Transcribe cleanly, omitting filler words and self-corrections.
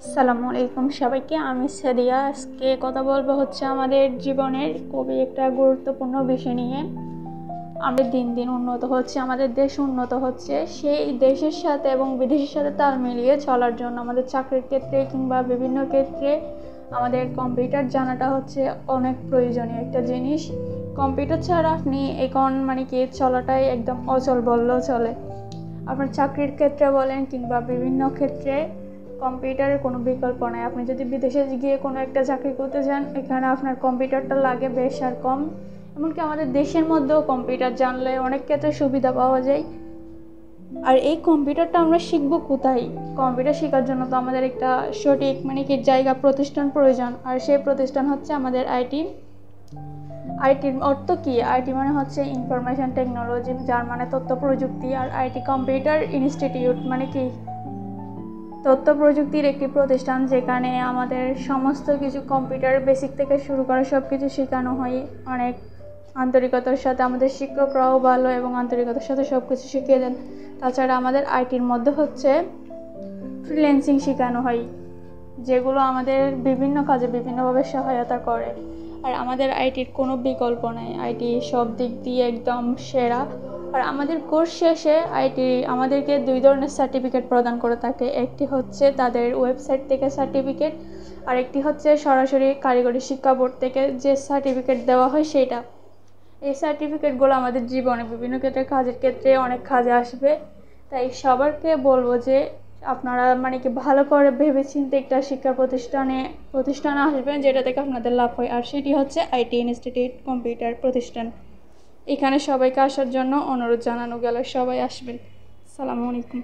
আসসালামু আলাইকুম সবাইকে। আমি সাদিয়া। আজকে কথা বলবো হচ্ছে আমাদের জীবনের খুবই একটা গুরুত্বপূর্ণ বিষয় নিয়ে। আমরা দিন দিন উন্নত হচ্ছে, আমাদের দেশ উন্নত হচ্ছে, সেই দেশের সাথে এবং বিদেশের সাথে তাল মিলিয়ে চলার জন্য আমাদের চাকরির ক্ষেত্রে কিংবা বিভিন্ন ক্ষেত্রে আমাদের কম্পিউটার জানাটা হচ্ছে অনেক প্রয়োজনীয় একটা জিনিস। কম্পিউটার ছাড়া আপনি এখন চলাটাই একদম অচল বললেও চলে। আপনার চাকরির ক্ষেত্রে বলেন কিংবা বিভিন্ন ক্ষেত্রে কম্পিউটারের কোনো বিকল্প নাই। আপনি যদি বিদেশে গিয়ে কোনো একটা চাকরি করতে চান, এখানে আপনার কম্পিউটারটা লাগে বেশ আর কম। এমনকি আমাদের দেশের মধ্যেও কম্পিউটার জানলে অনেক ক্ষেত্রে সুবিধা পাওয়া যায়। আর এই কম্পিউটারটা আমরা শিখবো কোথায়? কম্পিউটার শেখার জন্য তো আমাদের একটা সঠিক জায়গা, প্রতিষ্ঠান প্রয়োজন। আর সেই প্রতিষ্ঠান হচ্ছে আমাদের আইটির অর্থ কি? আইটি মানে হচ্ছে ইনফরমেশন টেকনোলজি, যার মানে তথ্য প্রযুক্তি। আর আইটি কম্পিউটার ইনস্টিটিউট মানে কি? তথ্য প্রযুক্তির একটি প্রতিষ্ঠান, যেখানে আমাদের সমস্ত কিছু কম্পিউটার বেসিক থেকে শুরু করে সব কিছু শেখানো হয়। অনেক আন্তরিকতার সাথে আমাদের শিক্ষকরাও ভালো এবং আন্তরিকতার সাথে সব কিছু শিখিয়ে দেন। তাছাড়া আমাদের আইটির মধ্যে হচ্ছে ফ্রিল্যান্সিং শেখানো হয়, যেগুলো আমাদের বিভিন্ন কাজে বিভিন্নভাবে সহায়তা করে। আর আমাদের আইটির কোনো বিকল্প নেই, আইটি সব দিক দিয়ে একদম সেরা। আর আমাদের কোর্স শেষে আইটি আমাদেরকে 2 ধরনের সার্টিফিকেট প্রদান করে থাকে। একটি হচ্ছে তাদের ওয়েবসাইট থেকে সার্টিফিকেট, আর একটি হচ্ছে সরাসরি কারিগরি শিক্ষা বোর্ড থেকে যে সার্টিফিকেট দেওয়া হয় সেটা। এই সার্টিফিকেটগুলো আমাদের জীবনে বিভিন্ন ক্ষেত্রে, কাজের ক্ষেত্রে অনেক কাজে আসবে। তাই সবারকে বলবো যে আপনারা ভালো করে ভেবেচিন্তে একটা শিক্ষা প্রতিষ্ঠানে আসবেন, যেটা থেকে আপনাদের লাভ হয়। আর সেটি হচ্ছে আইটি ইনস্টিটিউট কম্পিউটার প্রতিষ্ঠান। এখানে সবাইকে আসার জন্য অনুরোধ জানানো গেল, সবাই আসবেন। আসসালামু আলাইকুম।